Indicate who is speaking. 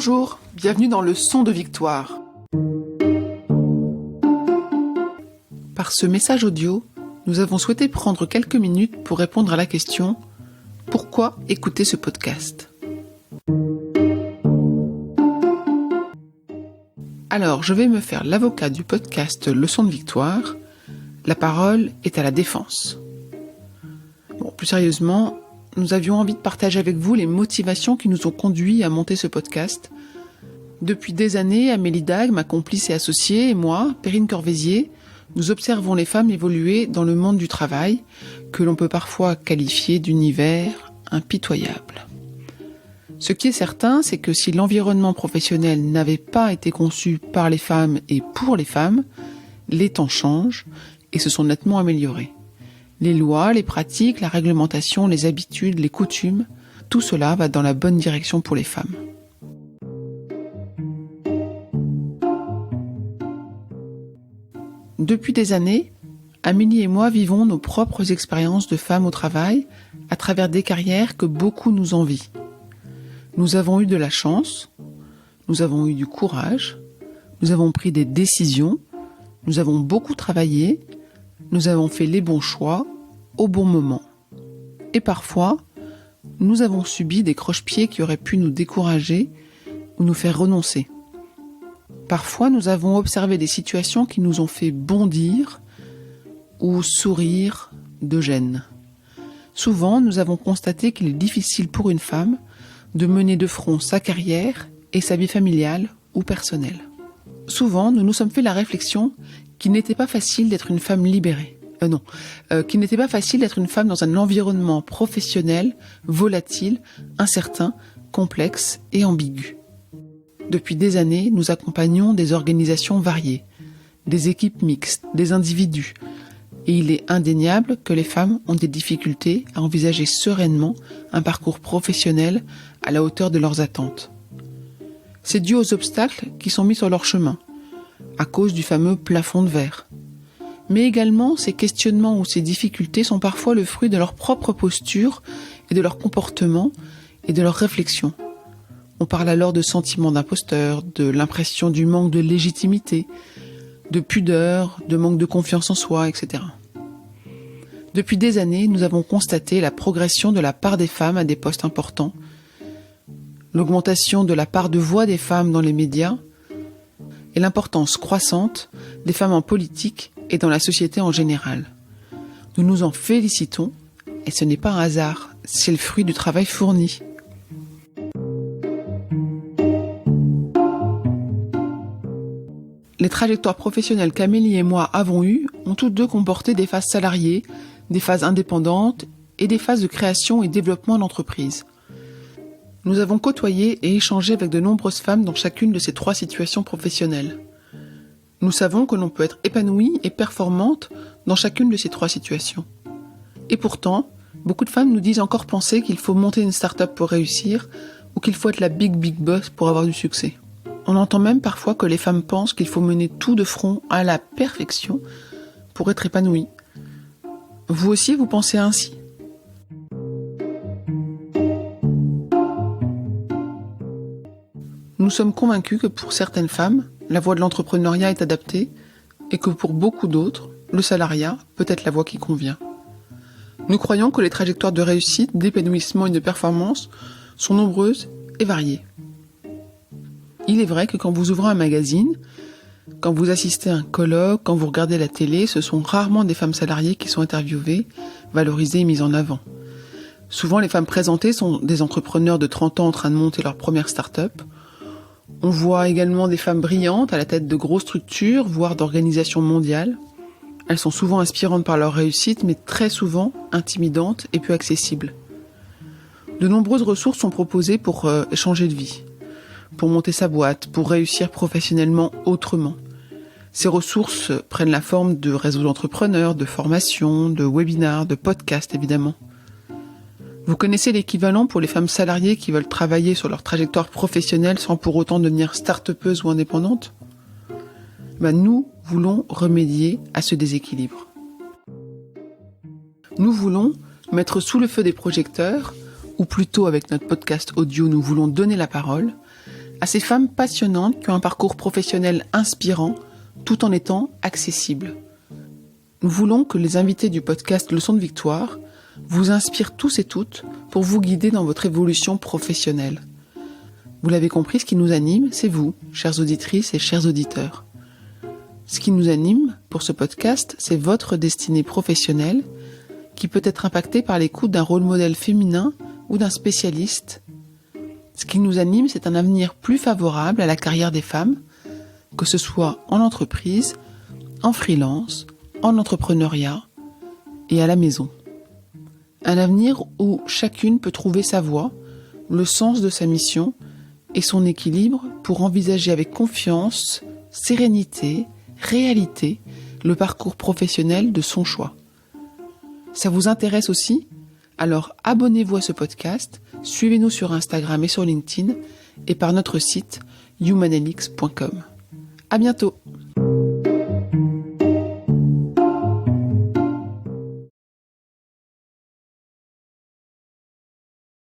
Speaker 1: Bonjour, bienvenue dans le son de victoire. Par ce message audio, nous avons souhaité prendre quelques minutes pour répondre à la question « Pourquoi écouter ce podcast ?» Alors, je vais me faire l'avocat du podcast Leçon de victoire. La parole est à la défense. Bon, plus sérieusement, nous avions envie de partager avec vous les motivations qui nous ont conduits à monter ce podcast. Depuis des années, Amélie Dag, ma complice et associée, et moi, Perrine Corvézier, nous observons les femmes évoluer dans le monde du travail, que l'on peut parfois qualifier d'univers impitoyable. Ce qui est certain, c'est que si l'environnement professionnel n'avait pas été conçu par les femmes et pour les femmes, les temps changent et se sont nettement améliorés. Les lois, les pratiques, la réglementation, les habitudes, les coutumes, tout cela va dans la bonne direction pour les femmes. Depuis des années, Amélie et moi vivons nos propres expériences de femmes au travail à travers des carrières que beaucoup nous envient. Nous avons eu de la chance, nous avons eu du courage, nous avons pris des décisions, nous avons beaucoup travaillé, nous avons fait les bons choix au bon moment. Et parfois, nous avons subi des croche-pieds qui auraient pu nous décourager ou nous faire renoncer. Parfois, nous avons observé des situations qui nous ont fait bondir ou sourire de gêne. Souvent, nous avons constaté qu'il est difficile pour une femme de mener de front sa carrière et sa vie familiale ou personnelle. Souvent, nous nous sommes fait la réflexion qu'il n'était pas facile d'être une femme libérée. Qu'il n'était pas facile d'être une femme dans un environnement professionnel, volatile, incertain, complexe et ambigu. Depuis des années, nous accompagnons des organisations variées, des équipes mixtes, des individus, et il est indéniable que les femmes ont des difficultés à envisager sereinement un parcours professionnel à la hauteur de leurs attentes. C'est dû aux obstacles qui sont mis sur leur chemin, à cause du fameux plafond de verre. Mais également, ces questionnements ou ces difficultés sont parfois le fruit de leur propre posture et de leur comportement et de leurs réflexions. On parle alors de sentiments d'imposteur, de l'impression du manque de légitimité, de pudeur, de manque de confiance en soi, etc. Depuis des années, nous avons constaté la progression de la part des femmes à des postes importants, l'augmentation de la part de voix des femmes dans les médias et l'importance croissante des femmes en politique et dans la société en général. Nous nous en félicitons et ce n'est pas un hasard, c'est le fruit du travail fourni. Les trajectoires professionnelles qu'Amélie et moi avons eues ont toutes deux comporté des phases salariées, des phases indépendantes et des phases de création et développement d'entreprise. Nous avons côtoyé et échangé avec de nombreuses femmes dans chacune de ces trois situations professionnelles. Nous savons que l'on peut être épanouie et performante dans chacune de ces trois situations. Et pourtant, beaucoup de femmes nous disent encore penser qu'il faut monter une start-up pour réussir ou qu'il faut être la big boss pour avoir du succès. On entend même parfois que les femmes pensent qu'il faut mener tout de front à la perfection pour être épanouie. Vous aussi, vous pensez ainsi ? Nous sommes convaincus que pour certaines femmes, la voie de l'entrepreneuriat est adaptée et que pour beaucoup d'autres, le salariat peut être la voie qui convient. Nous croyons que les trajectoires de réussite, d'épanouissement et de performance sont nombreuses et variées. Il est vrai que quand vous ouvrez un magazine, quand vous assistez à un colloque, quand vous regardez la télé, ce sont rarement des femmes salariées qui sont interviewées, valorisées et mises en avant. Souvent, les femmes présentées sont des entrepreneurs de 30 ans en train de monter leur première start-up. On voit également des femmes brillantes à la tête de grosses structures, voire d'organisations mondiales. Elles sont souvent inspirantes par leur réussite, mais très souvent intimidantes et peu accessibles. De nombreuses ressources sont proposées pour changer de vie, pour monter sa boîte, pour réussir professionnellement autrement. Ces ressources prennent la forme de réseaux d'entrepreneurs, de formations, de webinars, de podcasts évidemment. Vous connaissez l'équivalent pour les femmes salariées qui veulent travailler sur leur trajectoire professionnelle sans pour autant devenir start-upeuses ou indépendantes ? Nous voulons remédier à ce déséquilibre. Nous voulons mettre sous le feu des projecteurs, ou plutôt avec notre podcast audio, nous voulons donner la parole à ces femmes passionnantes qui ont un parcours professionnel inspirant tout en étant accessibles. Nous voulons que les invités du podcast Leçons de Victoire vous inspirent tous et toutes pour vous guider dans votre évolution professionnelle. Vous l'avez compris, ce qui nous anime, c'est vous, chères auditrices et chers auditeurs. Ce qui nous anime pour ce podcast, c'est votre destinée professionnelle qui peut être impactée par l'écoute d'un rôle modèle féminin ou d'un spécialiste. Ce qui nous anime, c'est un avenir plus favorable à la carrière des femmes, que ce soit en entreprise, en freelance, en entrepreneuriat et à la maison. Un avenir où chacune peut trouver sa voie, le sens de sa mission et son équilibre pour envisager avec confiance, sérénité, réalité, le parcours professionnel de son choix. Ça vous intéresse aussi ? Alors abonnez-vous à ce podcast, suivez-nous sur Instagram et sur LinkedIn et par notre site humanlx.com. À bientôt!